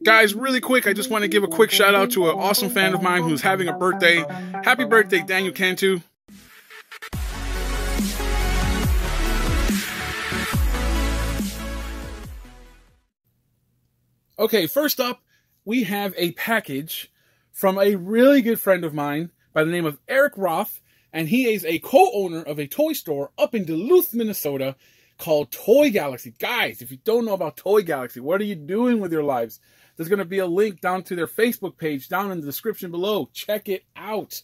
Guys, really quick, I just want to give a quick shout out to an awesome fan of mine who's having a birthday. Happy birthday, Daniel Cantu. Okay, first up, we have a package from a really good friend of mine by the name of Eric Roth, and he is a co-owner of a toy store up in Duluth, Minnesota called Toy Galaxy. Guys, if you don't know about Toy Galaxy, what are you doing with your lives? There's going to be a link down to their Facebook page down in the description below. Check it out.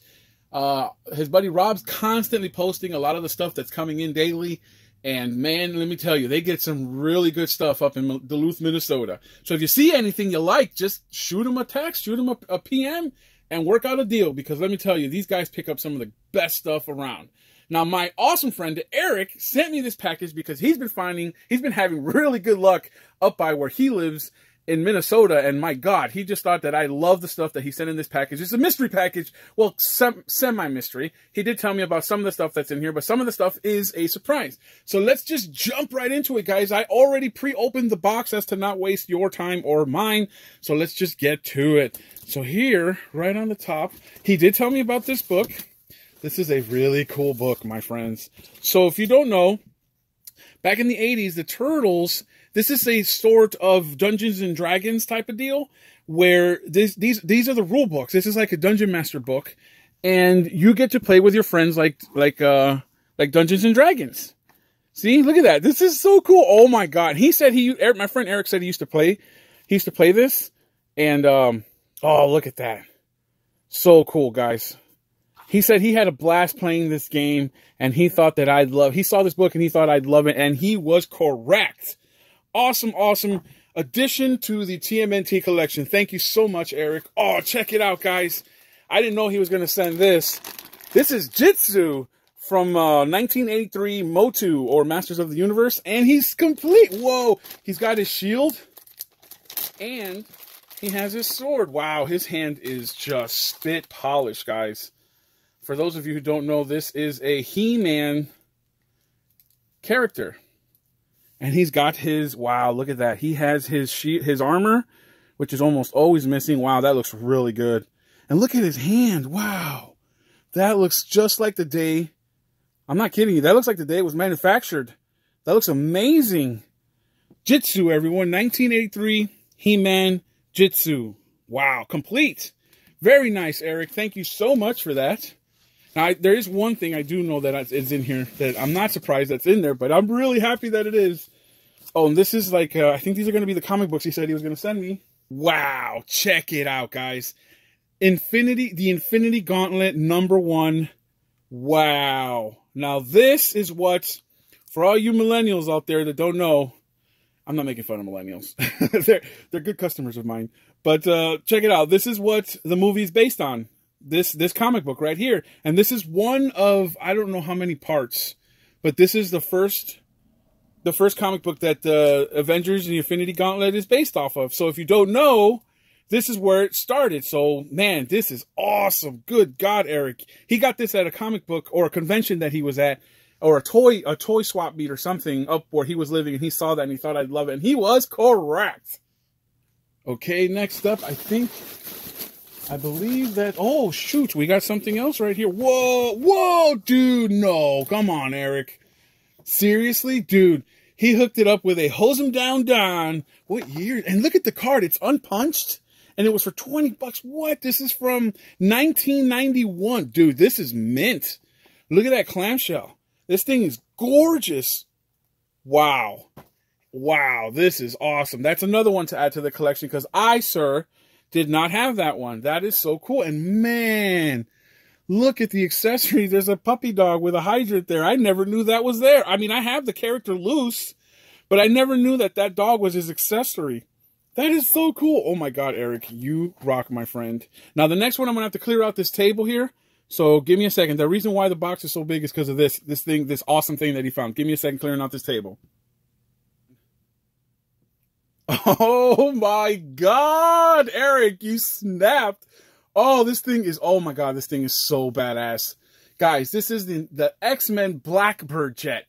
His buddy Rob's constantly posting a lot of the stuff that's coming in daily. And man, let me tell you, they get some really good stuff up in Duluth, Minnesota. So if you see anything you like, just shoot them a text, shoot them a PM, and work out a deal. Because let me tell you, these guys pick up some of the best stuff around. Now, my awesome friend Eric sent me this package because he's been having really good luck up by where he lives in Minnesota, and my God, he just thought that I love the stuff that he sent in this package. It's a mystery package. Well, semi-mystery. He did tell me about some of the stuff that's in here, but some of the stuff is a surprise. So let's just jump right into it, guys. I already pre-opened the box as to not waste your time or mine, so let's just get to it. So here, right on the top, he did tell me about this book. This is a really cool book, my friends. So if you don't know, back in the 80s, the Turtles... This is a sort of Dungeons and Dragons type of deal where these are the rule books. This is like a Dungeon Master book, and you get to play with your friends like Dungeons and Dragons. See, look at that. This is so cool. Oh my God. He said my friend Eric said he used to play this, and oh, look at that. So cool, guys. He said he had a blast playing this game, and he thought that he saw this book and he thought I'd love it, and he was correct. Awesome, awesome addition to the TMNT collection. Thank you so much, Eric. Oh, check it out, guys. I didn't know he was going to send this. This is Jitsu from 1983 Motu, or Masters of the Universe, and he's complete. Whoa, he's got his shield, and he has his sword. Wow, his hand is just spit polished, guys. For those of you who don't know, this is a He-Man character. And he's got his, wow, look at that. He has his armor, which is almost always missing. Wow, that looks really good. And look at his hand. Wow. That looks just like the day. I'm not kidding you. That looks like the day it was manufactured. That looks amazing. Jitsu, everyone. 1983 He-Man Jitsu. Wow, complete. Very nice, Eric. Thank you so much for that. Now, there is one thing I do know that is in here that I'm not surprised that's in there, but I'm really happy that it is. Oh, and this is like, I think these are going to be the comic books he said he was going to send me. Wow, check it out, guys. The Infinity Gauntlet #1. Wow. Now, this is what, for all you millennials out there that don't know, I'm not making fun of millennials. they're good customers of mine. But check it out. This is what the movie is based on. This comic book right here. And this is one of, I don't know how many parts, but this is the first comic book that Avengers and the Infinity Gauntlet is based off of. So if you don't know, this is where it started. So, man, this is awesome. Good God, Eric. He got this at a comic book or a convention that he was at, or a toy swap meet or something up where he was living, and he saw that and he thought I'd love it. And he was correct. Okay, next up, I believe that, oh, shoot, we got something else right here. Whoa, dude, no. Come on, Eric. Seriously? Dude, he hooked it up with a Hose 'em Down Don. What year? And look at the card. It's unpunched, and it was for 20 bucks. What? This is from 1991. Dude, this is mint. Look at that clamshell. This thing is gorgeous. Wow. Wow, this is awesome. That's another one to add to the collection because I, sir, did not have that one. That is so cool. And man, look at the accessories. There's a puppy dog with a hydrant there. I never knew that was there. I mean, I have the character loose, but I never knew that that dog was his accessory. That is so cool. Oh my God, Eric, you rock, my friend. Now, the next one, I'm going to have to clear out this table here. So give me a second. The reason why the box is so big is because of this awesome thing that he found. Give me a second clearing out this table. Oh my God, Eric, you snapped. Oh, this thing is, oh my God, this thing is so badass. Guys, this is the X-Men Blackbird jet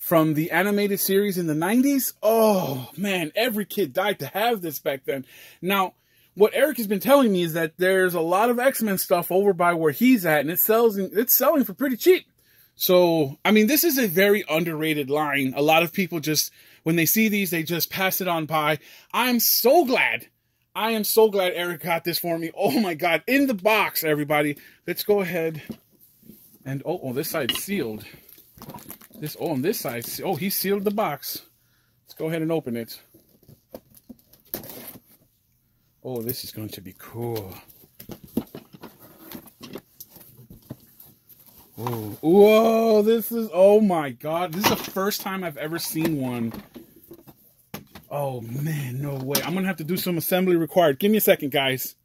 from the animated series in the 90s. Oh, man, every kid died to have this back then. Now, what Eric has been telling me is that there's a lot of X-Men stuff over by where he's at, and it's selling for pretty cheap. So, I mean, this is a very underrated line. A lot of people just, when they see these, they just pass it on by. I am so glad Eric got this for me. Oh my God, in the box, everybody. Let's go ahead and, oh, this side's sealed. On this side, oh, he sealed the box. Let's go ahead and open it. Oh, this is going to be cool. Oh, whoa, this is, oh my God. This is the first time I've ever seen one. Oh man, no way. I'm gonna have to do some assembly required. Give me a second, guys.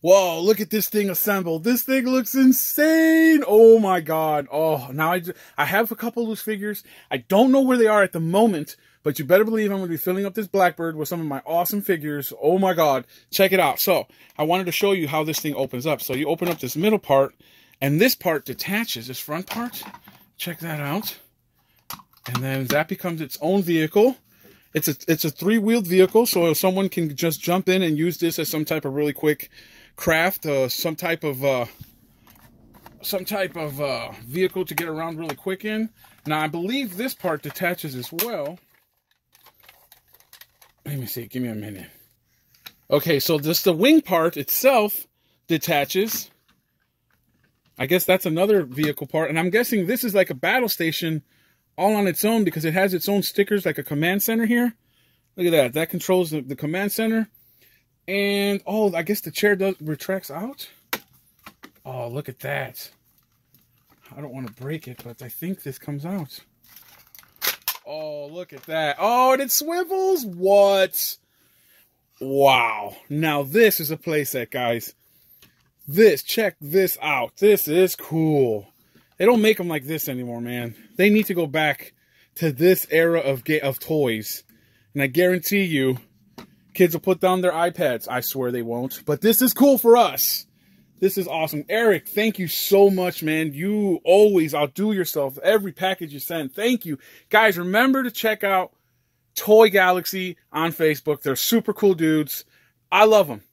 Whoa, look at this thing assembled. This thing looks insane. Oh my God. Oh, now I have a couple of loose figures. I don't know where they are at the moment, but you better believe I'm going to be filling up this Blackbird with some of my awesome figures. Oh my God. Check it out. So I wanted to show you how this thing opens up. So you open up this middle part, and this part detaches, this front part. Check that out. And then that becomes its own vehicle. It's a three-wheeled vehicle, so someone can just jump in and use this as some type of really quick craft, some type of vehicle to get around really quick in. Now, I believe this part detaches as well. Let me see. Give me a minute. Okay, so just the wing part itself detaches. I guess that's another vehicle part. And I'm guessing this is like a battle station all on its own because it has its own stickers, like a command center here. Look at that. That controls the command center. And, oh, I guess the chair retracts out. Oh, look at that. I don't want to break it, but I think this comes out. Oh, look at that. Oh, and it swivels. What? Wow. Now, this is a playset, guys. Check this out. This is cool. They don't make them like this anymore, man. They need to go back to this era of toys. And I guarantee you, kids will put down their iPads. I swear they won't. But this is cool for us. This is awesome. Eric, thank you so much, man. You always outdo yourself. Every package you send. Thank you. Guys, remember to check out Toy Galaxy on Facebook. They're super cool dudes. I love them.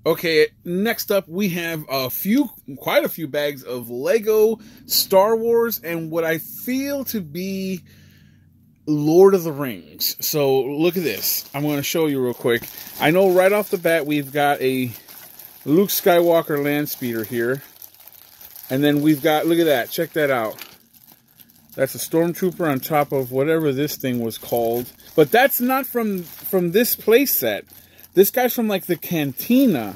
Okay, next up we have quite a few bags of Lego Star Wars and what I feel to be Lord of the Rings. So look at this. I'm going to show you real quick. I know right off the bat we've got a Luke Skywalker land speeder here. And then we've got, look at that, check that out. That's a stormtrooper on top of whatever this thing was called. But that's not from this play set. This guy's from like the cantina,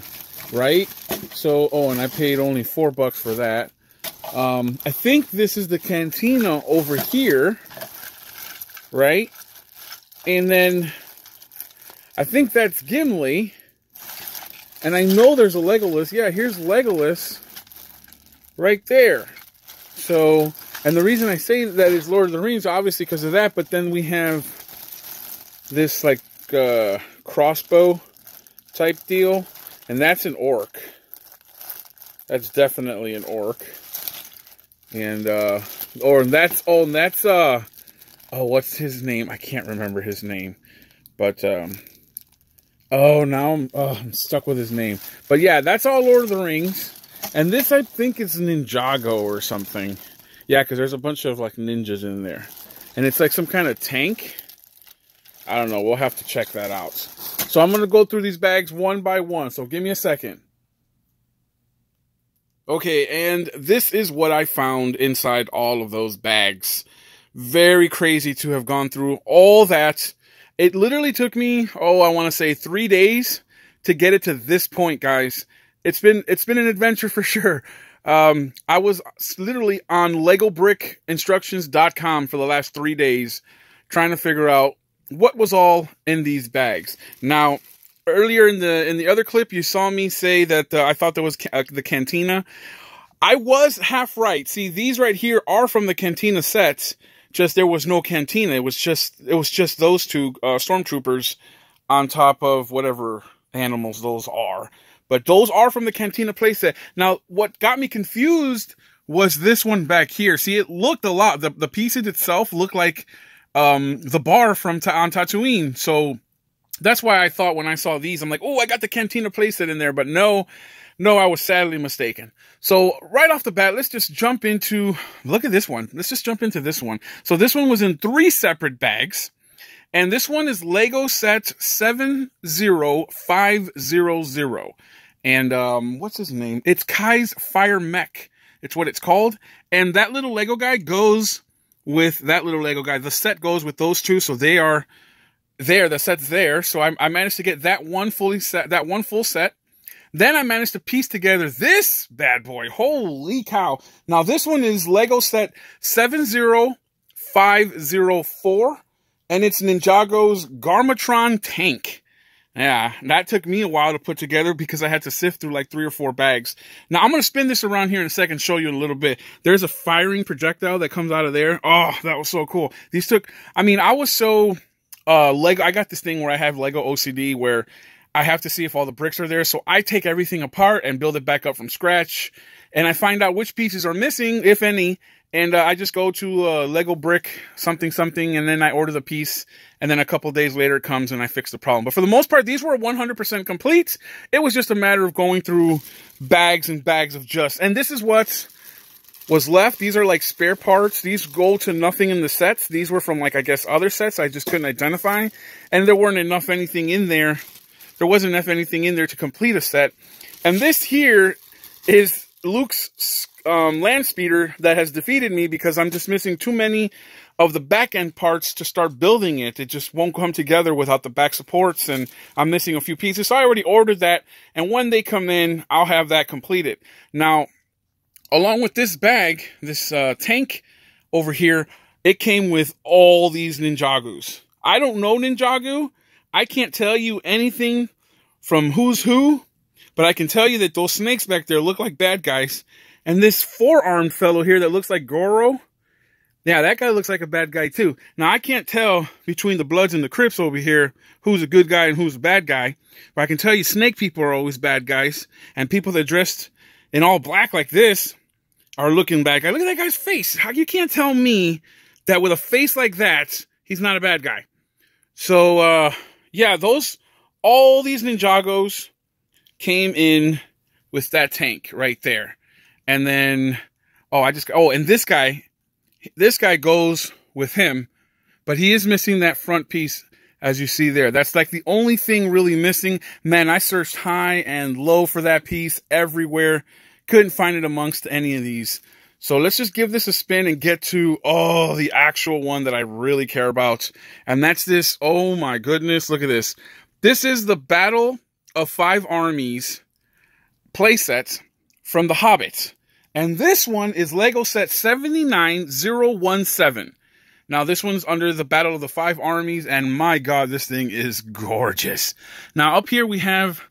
right? So, oh, and I paid only $4 for that. I think this is the cantina over here, right? And then I think that's Gimli. And I know there's a Legolas. Yeah, here's Legolas right there. So, and the reason I say that is Lord of the Rings, obviously because of that, but then we have this like crossbow type deal, and that's an orc. That's definitely an orc. And what's his name? I can't remember his name. But now I'm stuck with his name. But yeah, that's all Lord of the Rings. And this I think is Ninjago or something. Yeah, because there's a bunch of like ninjas in there. And it's like some kind of tank. I don't know. We'll have to check that out. So I'm going to go through these bags one by one. So give me a second. Okay, and this is what I found inside all of those bags. Very crazy to have gone through all that. It literally took me, I want to say 3 days to get it to this point, guys. It's been an adventure for sure. I was literally on LegoBrickInstructions.com for the last 3 days trying to figure out what was all in these bags. Now, earlier in the other clip, you saw me say that I thought there was the cantina. I was half right. See, these right here are from the cantina sets. Just there was no cantina. It was just those two stormtroopers on top of whatever animals those are. But those are from the cantina playset. Now, what got me confused was this one back here. See, it looked a lot. The pieces itself looked like the bar from on Tatooine. So that's why I thought when I saw these, I'm like, oh, I got the cantina playset in there. But no, I was sadly mistaken. So right off the bat, let's just jump into, look at this one. Let's just jump into this one. So this one was in 3 separate bags. And this one is Lego set 70500. And what's his name? It's Kai's Fire Mech. It's what it's called. And that little Lego guy goes with that little Lego guy. The set goes with those two, so they are there. The set's there. So I managed to get that one full set. Then I managed to piece together this bad boy. Holy cow. Now this one is Lego set 70504. And it's Ninjago's Garmatron tank. Yeah, that took me a while to put together because I had to sift through like 3 or 4 bags. Now, I'm going to spin this around here in a second, show you a little bit. There's a firing projectile that comes out of there. Oh, that was so cool. These took, I was so, Lego, I got this thing where I have Lego OCD where I have to see if all the bricks are there. So I take everything apart and build it back up from scratch. And I find out which pieces are missing, if any. And I just go to Lego Brick something, and then I order the piece. And then a couple days later it comes and I fix the problem. But for the most part, these were 100% complete. It was just a matter of going through bags and bags of just. And this is what was left. These are like spare parts. These go to nothing in the sets. These were from like, I guess, other sets I just couldn't identify. And there weren't enough anything in there. There wasn't enough anything in there to complete a set. And this here is Luke's land speeder that has defeated me because I'm just missing too many of the back end parts to start building it. It just won't come together without the back supports, and I'm missing a few pieces. So I already ordered that, and when they come in, I'll have that completed. Now, along with this bag, this tank over here, it came with all these Ninjagoos. I don't know Ninjago. I can't tell you anything from who's who, but I can tell you that those snakes back there look like bad guys. And this four-armed fellow here that looks like Goro, yeah, that guy looks like a bad guy too. Now, I can't tell between the Bloods and the Crips over here who's a good guy and who's a bad guy. But I can tell you snake people are always bad guys. And people that dressed in all black like this are looking bad guys. Look at that guy's face. How you can't tell me that with a face like that, he's not a bad guy. So, yeah, all these Ninjagos came in with that tank right there. And then, and this guy goes with him, but he is missing that front piece, as you see there. That's like the only thing really missing. Man, I searched high and low for that piece everywhere. Couldn't find it amongst any of these. So let's just give this a spin and get to, the actual one that I really care about. And that's this, oh my goodness, look at this. This is the Battle of Five Armies playset from The Hobbit. And this one is Lego set 79017. Now, this one's under the Battle of the Five Armies, and my God, this thing is gorgeous. Now, up here we have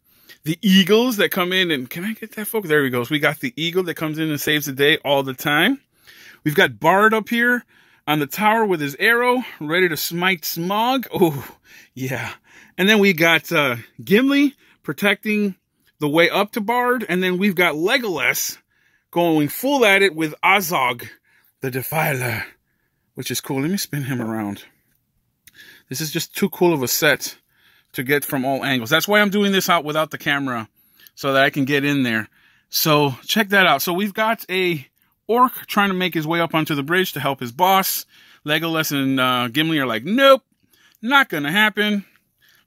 the eagles that come in, and can I get that focus? There we go. So we got the eagle that comes in and saves the day all the time. We've got Bard up here on the tower with his arrow, ready to smite Smog. Oh, yeah. And then we got Gimli protecting the way up to Bard, and then we've got Legolas going full at it with Azog, the Defiler, which is cool. Let me spin him around. This is just too cool of a set to get from all angles. That's why I'm doing this out without the camera, so that I can get in there. So check that out. So we've got a orc trying to make his way up onto the bridge to help his boss. Legolas and Gimli are like, nope, not gonna happen.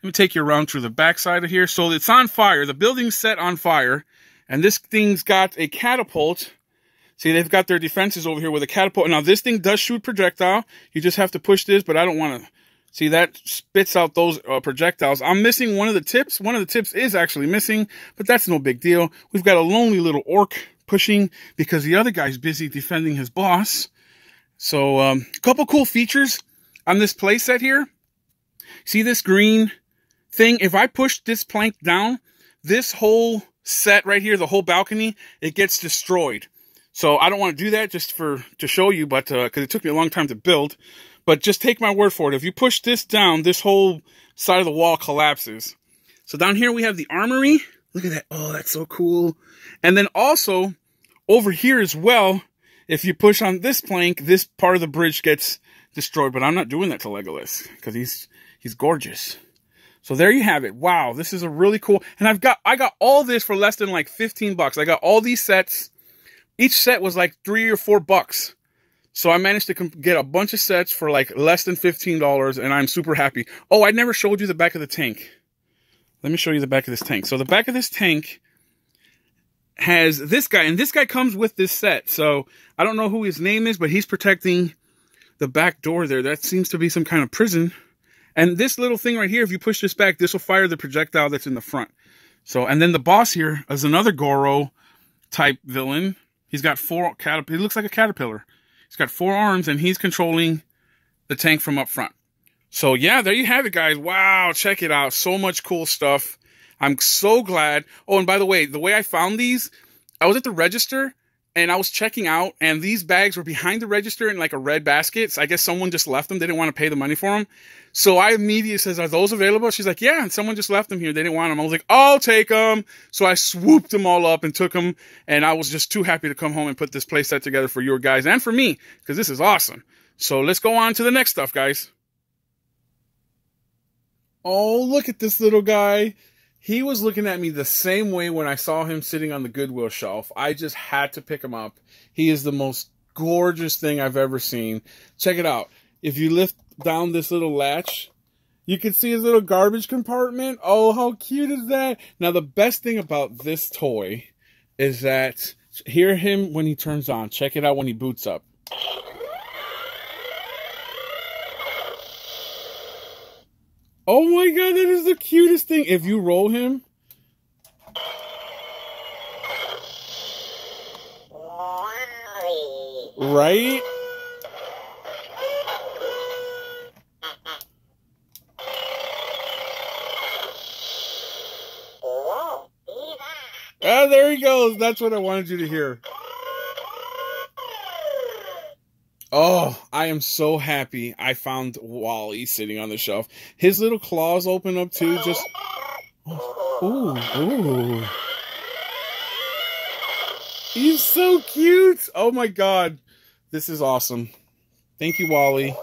Let me take you around through the backside of here. So it's on fire. The building's set on fire. And this thing's got a catapult. See, they've got their defenses over here with a catapult. Now, this thing does shoot projectile. You just have to push this, but I don't want to. See, that spits out those projectiles. I'm missing one of the tips. One of the tips is actually missing, but that's no big deal. We've got a lonely little orc pushing because the other guy's busy defending his boss. So, a couple cool features on this playset here. See this green thing? If I push this plank down, this whole set right here, the whole balcony, it gets destroyed. So I don't want to do that just to show you, but because it took me a long time to build. But just take my word for it. If you push this down, this whole side of the wall collapses. So down here we have the armory. Look at that. Oh, that's so cool. And then also over here as well, if you push on this plank, this part of the bridge gets destroyed. But I'm not doing that to Legolas because he's gorgeous. So there you have it. Wow, this is a really cool. And I got all this for less than like 15 bucks. I got all these sets. Each set was like $3 or $4. So I managed to get a bunch of sets for like less than $15, and I'm super happy. Oh, I never showed you the back of the tank. Let me show you the back of this tank. So the back of this tank has this guy, and this guy comes with this set. So I don't know who his name is, but he's protecting the back door there. That seems to be some kind of prison. And this little thing right here, if you push this back, this will fire the projectile that's in the front. So, and then the boss here is another Goro type villain. He's got four he looks like a caterpillar. He's got 4 arms, and he's controlling the tank from up front. So yeah, there you have it, guys. Wow, check it out. So much cool stuff. I'm so glad. Oh, and by the way I found these, I was at the register, and I was checking out, and these bags were behind the register in like a red basket. So I guess someone just left them. They didn't want to pay the money for them. So I immediately says, are those available? She's like, yeah, and someone just left them here. They didn't want them. I was like, I'll take them. So I swooped them all up and took them, and I was just too happy to come home and put this play set together for you guys and for me, because this is awesome. So let's go on to the next stuff, guys. Oh, look at this little guy. He was looking at me the same way when I saw him sitting on the Goodwill shelf. I just had to pick him up. He is the most gorgeous thing I've ever seen. Check it out. If you lift down this little latch, you can see his little garbage compartment. Oh, how cute is that? Now, the best thing about this toy is that Hear him when he turns on. Check it out when he boots up. Oh my God, that is the cutest thing. If you roll him. Right? Ah, there he goes. That's what I wanted you to hear. Oh, I am so happy I found Wally sitting on the shelf. His little claws open up too. Just, ooh, ooh. He's so cute. Oh my God. This is awesome. Thank you, Wally.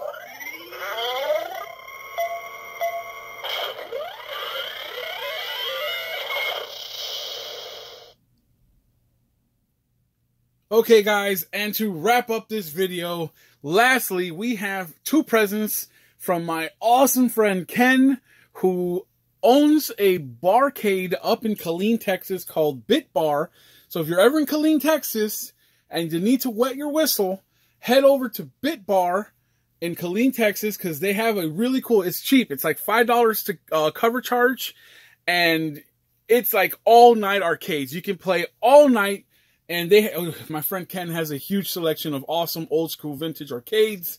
Okay, guys, and to wrap up this video, lastly, we have two presents from my awesome friend Ken, who owns a barcade up in Killeen, Texas called Bit Bar. So if you're ever in Killeen, Texas, and you need to wet your whistle, head over to Bit Bar in Killeen, Texas, because they have a really cool, it's cheap. It's like $5 to cover charge, and it's like all-night arcades. You can play all night. And my friend Ken has a huge selection of awesome old school vintage arcades,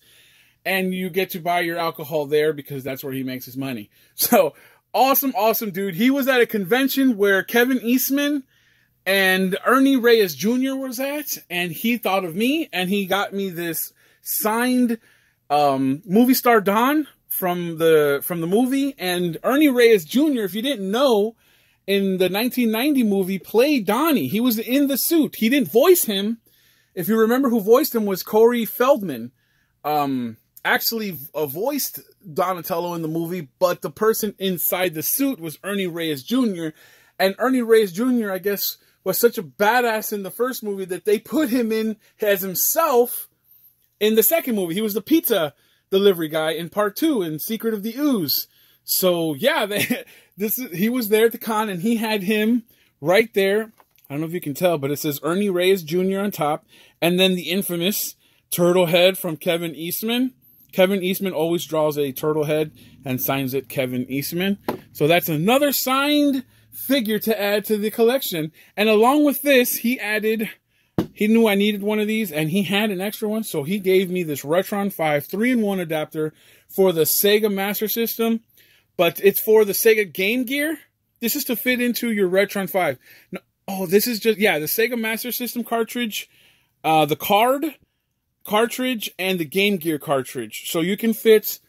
and you get to buy your alcohol there because that's where he makes his money. So awesome, awesome dude. He was at a convention where Kevin Eastman and Ernie Reyes Jr. was at, and he thought of me, and he got me this signed movie star Don from the movie. And Ernie Reyes Jr., if you didn't know, in the 1990 movie, played Donnie. He was in the suit. He didn't voice him. If you remember, who voiced him was Corey Feldman. Actually voiced Donatello in the movie, but the person inside the suit was Ernie Reyes Jr. And Ernie Reyes Jr., I guess, was such a badass in the first movie that they put him in as himself in the second movie. He was the pizza delivery guy in part 2 in Secret of the Ooze. So yeah, he was there at the con, and he had him right there. I don't know if you can tell, but it says Ernie Reyes Jr. on top, and then the infamous turtle head from Kevin Eastman. Kevin Eastman always draws a turtle head and signs it Kevin Eastman. So that's another signed figure to add to the collection. And along with this, he knew I needed one of these, and he had an extra one, so he gave me this Retron 5 3-in-1 adapter for the Sega Master System. But it's for the Sega Game Gear. This is to fit into your Retron 5. No, oh, this is just, yeah, the Sega Master System cartridge, the cartridge, and the Game Gear cartridge. So you can fit,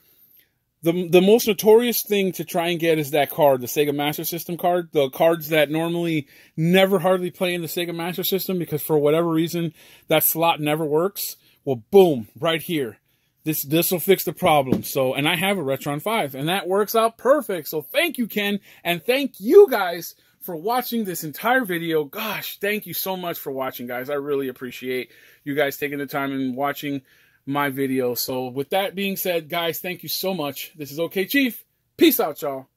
the most notorious thing to try and get is that card, the Sega Master System card. The cards that normally never hardly play in the Sega Master System because for whatever reason, that slot never works. Well, boom, right here. This will fix the problem. So, and I have a Retron 5, and that works out perfect. So thank you, Ken, and thank you guys for watching this entire video. Gosh, thank you so much for watching, guys. I really appreciate you guys taking the time and watching my video. So with that being said, guys, thank you so much. This is Okchief. Peace out, y'all.